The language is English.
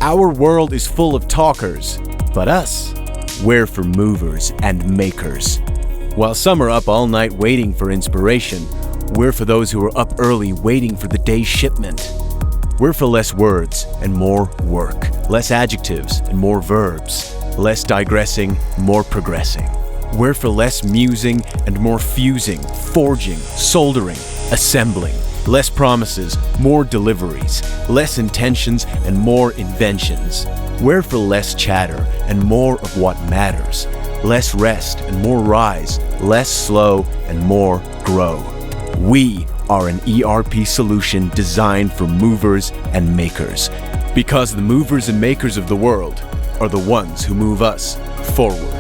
Our world is full of talkers, but us, we're for movers and makers. While some are up all night waiting for inspiration, we're for those who are up early waiting for the day's shipment. We're for less words and more work, less adjectives and more verbs, less digressing, more progressing. We're for less musing and more fusing, forging, soldering, assembling. Less promises, more deliveries, less intentions and more inventions. We're for less chatter and more of what matters, less rest and more rise, less slow and more grow. We are an ERP solution designed for movers and makers, because the movers and makers of the world are the ones who move us forward.